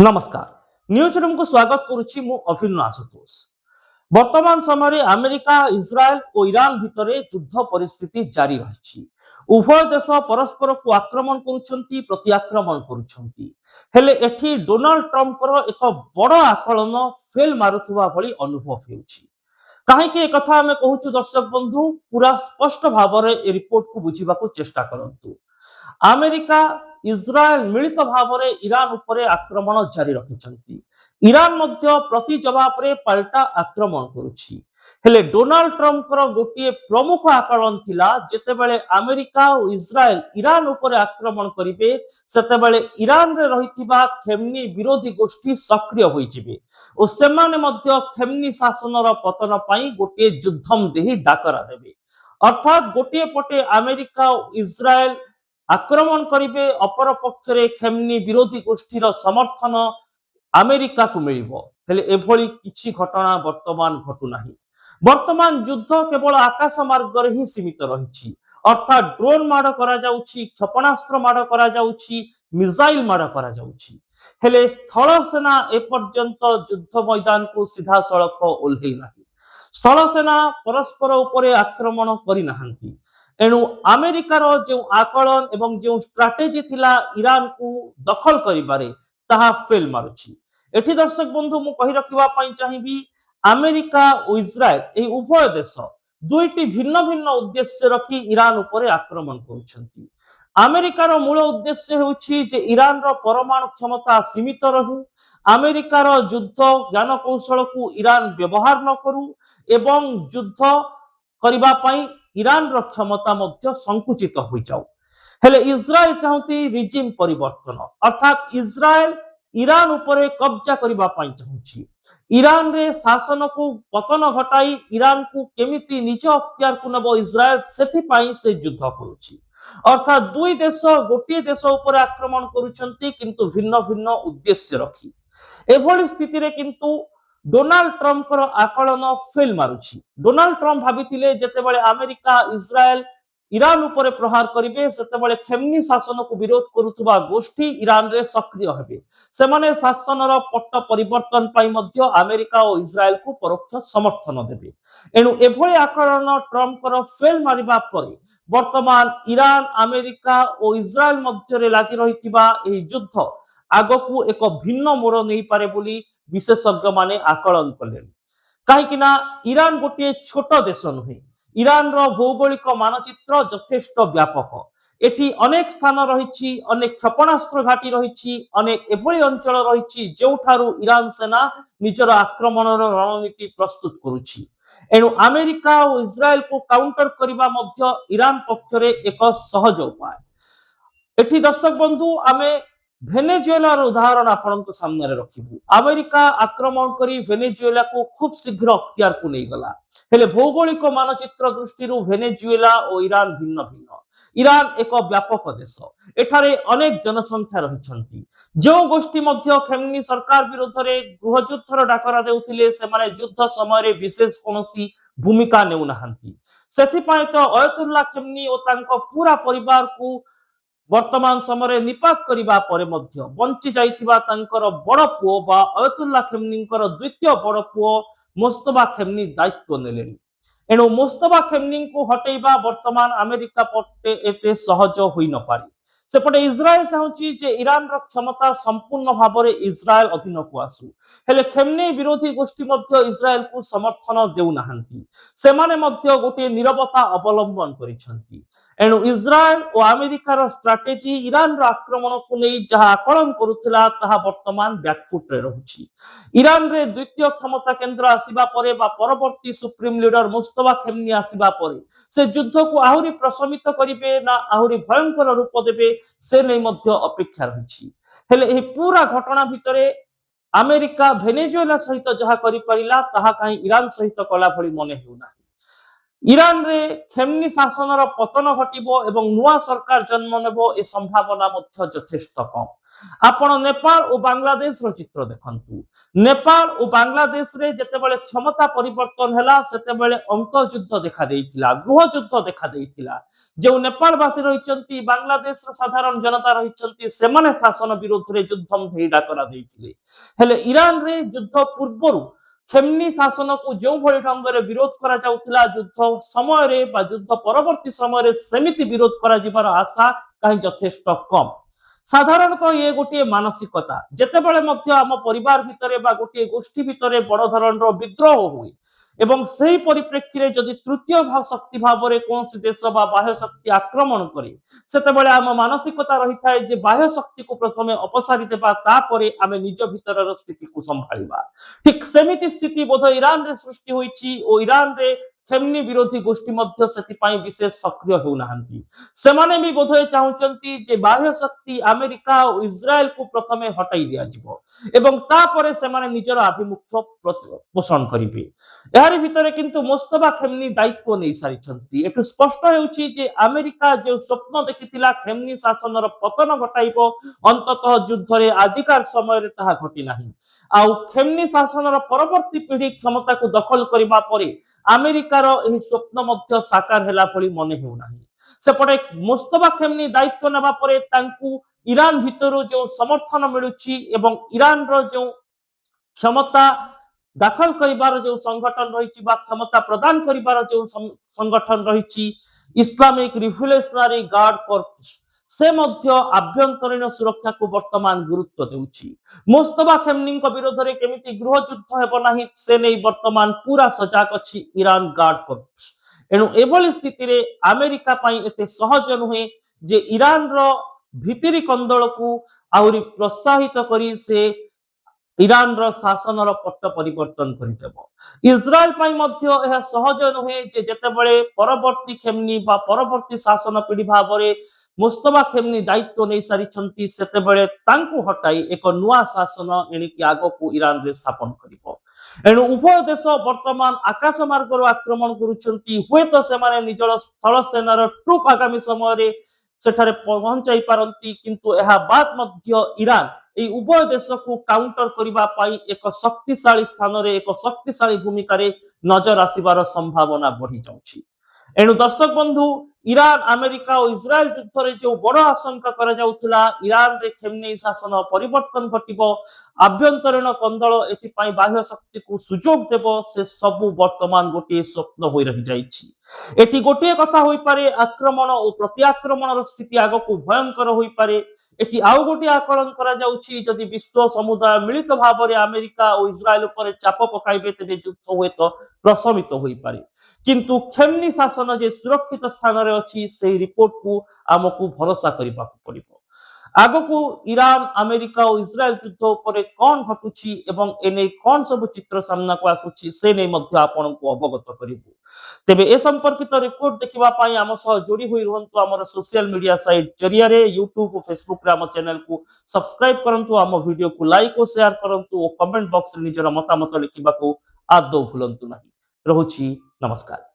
नमस्कार news room को स्वागत करुच्ची मु अभिन्न आशुतोष। वर्तमान समय अमेरिका इस्राएल और ईरान भितर युद्ध परिस्थिति जारी रही। उभय देश परस्पर को आक्रमण करुछंती प्रति आक्रमण करुछंती। हेले एठी डोनाल्ड ट्रम्प एक बड़ आकलन फेल मारुथुवा भली अनुभव हेउछि। कहीं कथा आम कहूँ दर्शक बंधु पूरा स्पष्ट भाव में रिपोर्ट को बुझा चेष्टा करंतु। अमेरिका इस्राएल मिलित भाव में ईरान उपरे आक्रमण जारी रखिछंती। ईरान मध्य प्रति जवाब रे पाल्टा आक्रमण करुछि। हेले डोनाल्ड ट्रम्प गोटे प्रमुख आकलन थिला जेतेबेले अमेरिका और इस्राएल ईरान उपरे आक्रमण करिवे सेतेबेले ईरान रे रहिथिबा खेमनी विरोधी गोष्ठी सक्रिय होई जिवे और सेमाने मध्य खेमनी शासनर पतन पई गोटे युद्धम देही डाकरा देबे। अर्थात गोटे पटे अमेरिका और इस्राएल आक्रमण करिवे अपर पक्षरे खेमनी विरोधी गोष्ठीर समर्थन अमेरिका को मिलिबो। हेले एभली किछि घटना वर्तमान घटुनाही। वर्तमान युद्ध केवल आकाश मार्ग रे ही सीमित रहिछि। अर्थात ड्रोन माड़ करा जाउछि, क्षेपणास्त्र माड़ करा जाउछि, मिसाइल माड़ करा जाउछि। हेले स्थल सेना ए पर्यंत युद्ध मैदान को सीधा सड़क ओल्हेई नाही। स्थल सेना परस्पर उपरे आक्रमण करि नाहंती। एणु अमेरिकार जो आकलन एवं जो स्ट्राटेजी थिला ईरान को दखल करिबारे ताहा फेल मारुछि। एठी दर्शक बंधु मु कहि रखिबा पई चाहिबी अमेरिका और इस्राएल ए उभय देश दुईटी भिन्न भिन्न उद्देश्य रखी ईरान उपरे आक्रमण करुछंती। अमेरिकार मूल उद्देश्य हेउछि जे ईरान रो परमाणु क्षमता सीमित रहू, अमेरिकार युद्ध ज्ञान कौशल को ईरान व्यवहार न करू एवं युद्ध करिबा पई ईरान रो क्षमता मध्य संकुचित हो जाऊ। हेले इस्राएल चाहती रिजिम परिवर्तन अर्थात इस्राएल ईरान उपरे कब्जा करिबा पई चाहूछि। ईरान रे शासन को पतन घटाई ईरान को केमिति निज अख्तियार को नबो इस्राएल सेथि पई से युद्ध करूछि। अर्थात दुई देश गोटे देश उपरे आक्रमण करूछंती किंतु भिन्न भिन्न उद्देश्य रखी। एभली स्थिति रे किंतु डोनाल्ड ट्रम्प आकलन फेल मारुछि। डोनाल्ड ट्रम्प भाबिथिले जेतेबेले अमेरिका इस्राएल ईरान उपरे प्रहार करिवे सेतेबेले खेमनी शासन को विरोध करुथुबा गोष्ठी ईरान रे सक्रिय हेबे। सेमाने शासनर पट्ट परिवर्तन पाई मध्य अमेरिका और इस्राएल को परोक्ष समर्थन देबे। एणु एभली आकलन ट्रम्पर फेल मारिबा परे वर्तमान ईरान अमेरिका और इस्राएल मध्य लागि रहिथिबा एही युद्ध आगकू एक भिन्न मोड़ नहीं पारे बोली विशेषज्ञ माने आकलन कले। कहीं ईरान गोटे छोट देश नुहे। ईरान रो भौगोलिक मानचित्र यथेष्ट व्यापक। एटी अनेक स्थान रही, अनेक क्षेपणास्त्र घाटी रही, अनेक एभली अंचल रही जोठारु ईरान सेना निजर आक्रमण रणनीति प्रस्तुत करुछि। एणु अमेरिका और इस्राएल को काउंटर करिबा मध्य ईरान पक्षरे एक सहज उपाय। एटी दर्शक बंधु आमे वेनेजुएला उदाहरण आपण सामने रखिबू। अमेरिका आक्रमण करी वेनेजुएला को खूब शीघ्र अख्तियार को नहीं गला। हेले भौगोलिक मानचित्र दृष्टि वेनेजुएला और ईरान भिन्न भिन्न। ईरान एक व्यापक देश। एठारे अनेक जनसंख्या रहिछंती। जो गोष्ठी मध्य खेमनी सरकार विरोध रे गृहयुद्धर डाकरा देउथिले सेमाने युद्ध समय रे विशेष कोनोसी भूमिका नेउ नाहंती। सेथिपाई तो अयतुल्लाह खेमनी और तांको पूरा परिवार को वर्तमान समय निपात करिबा परे मध्य बंची जाइथिबा तांकर बड़ पुओ बा अयतुल्लाह खेमनींकर द्वितीय बड़ पुओ मुस्तफा खेमनी दायित्व नेलेनी। एणु मुस्तफा खेमनी को हटेबा वर्तमान अमेरिका पटे एते सहज होई न पारी। सेपटे इस्राएल चाहूची जे ईरान रो क्षमता संपूर्ण भाव में इस्राएल अधीन को आसू। हेले खेमनी विरोधी गोष्ठी मध्य इस्राएल को समर्थन देउ नाहंती। सेमाने मध्य गोटे नीरवता अवलंबन करिसंती। एणु इस्राएल और अमेरिकार स्ट्राटेजी ईरान रो आक्रमण को नहीं जहाँ आकलन करुथिला ताहा वर्तमान बैकफुट रे रहुछि। ईरान रे द्वितीय क्षमता केंद्र आसीबा परे बा परवर्ती सुप्रीम लीडर मुस्तफा खेमनी आसीबा परे से युद्ध को आहुरी प्रशमित करिवे ना आहुरी भयंकर रूप देबे से नहीं मध्य अपेक्षा रहिछि। हेले एही पूरा घटना भितरे अमेरिका वेनेजुएला सहित जहाँ करि परिला ताहा काई ईरान सहित कला भली मने हेउना। ईरान रे खेमनी शासनर पतन घटिबो एवं नुआ सरकार जन्म नेबो ए संभावना मध्य यथेष्ट कम। आपण नेपाल और बांग्लादेश रो चित्र देखंतु। नेपाल और बांग्लादेश रे जेतेबेले क्षमता परिवर्तन हैला सेतेबेले अंतर्युद्ध देखा देइथिला, गृह युद्ध देखा देइथिला। जो नेपालवासी रहिचंती बांग्लादेश रो साधारण जनता रहिचंती सेमाने शासन विरोध रे युद्धम धेइडा करा देइथिले। हेले ईरान रे युद्ध पूर्वरु खेमनी शासन को जो भली ढंग रे विरोध करा जाउथिला युद्ध समय रे बा युद्ध परवर्ती समय रे सेमिति विरोध करा जिबार आशा काहे यथेष्ट कम। साधारणतः ये गोटे मानसिकता जेतेबेले मध्य आम परिवार भितरे बा गोटे गोष्ठी भितरे बड़ धरणर विद्रोह हुए एवं सही परिप्रेक्षी रे जदि तृतीय शक्ति भाव में कौन देश बा बाह्य शक्ति आक्रमण करे सेतेबेले आम मानसिकता रही थाए जे बाह्य शक्ति को प्रथमे अपसारी देबा तापरे आमे निज भितरर स्थिति को संभाळिबा। ठीक सेमिति स्थिति बोध ईरान रे सृष्टि होईची ओ ईरान रे खेमनी विरोधी गोष्ठी मध्य सेतिपाई विशेष सक्रिय होउनाहांती। सेमाने भी बोधय चाहुचंती जे बाह्य शक्ति अमेरिका और इस्राएल को प्रथमे हटाई दिया जिवो एवं तापरे सेमाने निजर आभिमुख्य पोषण करिवे। एहारि भितरे किंतु मोस्तफा खेमनी दायित्व नै सारिछंती। एठु स्पष्ट हेउची जे अमेरिका जो स्वप्न देखिथिला खेमनी शासनर पतन घटाइबो अंततः युद्ध रे आजिकार समय रे ताहा घटी नाही। आउ खेमनी शासनर परवर्ती पीढ़ी क्षमता को दखल करिबा परे अमेरिकार एही स्वप्न मध्य साकार होला भली मने हेउ नाही। सेपटे मुस्तफा खेमनी दायित्व नेबा परे तांकु ईरान भितरु जो समर्थन मिलुची एवं ईरान रो जो क्षमता दाखल करिबार जो संगठन रहिची बा क्षमता प्रदान करिबार जो संगठन रहिची इस्लामिक रिवोल्यूशनरी गार्ड कोर्प्स से मध्य आभ्यंतरीण सुरक्षा को वर्तमान गुरुत्व देउची। मुस्तफा खेमनी विरोध में केमिति गृह युद्ध हेब नाही से नै वर्तमान पूरा सजाग अछि ईरान गार्ड कोर्प्स। एणु एभली स्थिति रे अमेरिका पाई एते सहज नुहे जे ईरान रो भितरी कंदल को आउरी प्रोत्साहित करी से ईरान रो शासन रो पट्ट परिवर्तन करिदेबो। इस्राएल पाई मध्य एहा सहज नुहे जे जेतेबेले परवर्ती खेमनी बा परवर्ती शासन पीढ़ी भाबरे मुस्तफा खेमनी दायित्व नहीं सारी सेतेबेले तांकु हटाई एक नुआ शासन एणिकी आगकू ईरान रे स्थापन करिबो। एणु उभय देश वर्तमान आकाश मार्ग आक्रमण करुछंती। हुए तो सेमाने निजर स्थल सेनार ट्रुप आगामी समय रे सेठारे पहुंचाई पारंती किंतु एहा बाद मध्य ईरान এই উভয় দেশକୁ কাউন্টার করিবা পাই এক শক্তিশালী স্থাନରେ এক শক্তিশালী ভূমিকাରେ নজর আসিবার সম্ভাবনা বঢ়ি যাଉଛି। एणु दर्शक बंधु ईरान अमेरिका और इस्राएल युद्ध रे जो बड़ आशंका करा जाउथला ईरान रे खेमनी शासन परिवर्तन घटिबो आभ्यंतरीण कंदल एथिपाई बाह्य शक्ति को सुजोग देबो से सबु वर्तमान गोटे स्वप्न होई रहि जाइछि। एठी गोटे कथा होई पारे आक्रमण और प्रत्याक्रमण स्थिति आगको भयंकर होई पारे। एटी आउ गोटे आकलन करा जाउछि जदि विश्व समुदाय मिलित भाव में अमेरिका और इस्राएल पर चाप पकाइबे तेबे युद्ध हुए तो प्रशमित होई पारे। किंतु खेमनी शासन जे सुरक्षित स्थान रे अछि से रिपोर्ट को आमको भरोसा करबा पड़िबो। आगको ईरान अमेरिका और इस्राएल युद्ध उपरे कौन घटुछि एवं एने कौन सब चित्र सामना को आसुछि से नै मध्य आपन को अवगत करिबो। तेबे ए संपर्कित रिपोर्ट देखिबा पाई आम सह जोड़ी होई रहंतु हमर सोशल मीडिया साइट जरिया रे YouTube और Facebook रे हम चैनल को सब्सक्राइब करंतु हम वीडियो को लाइक और शेयर करंतु और कमेंट बॉक्स रे निजर मतामत लिखिबा को आदौ भूलंतु नाही। रहुछि नमस्कार।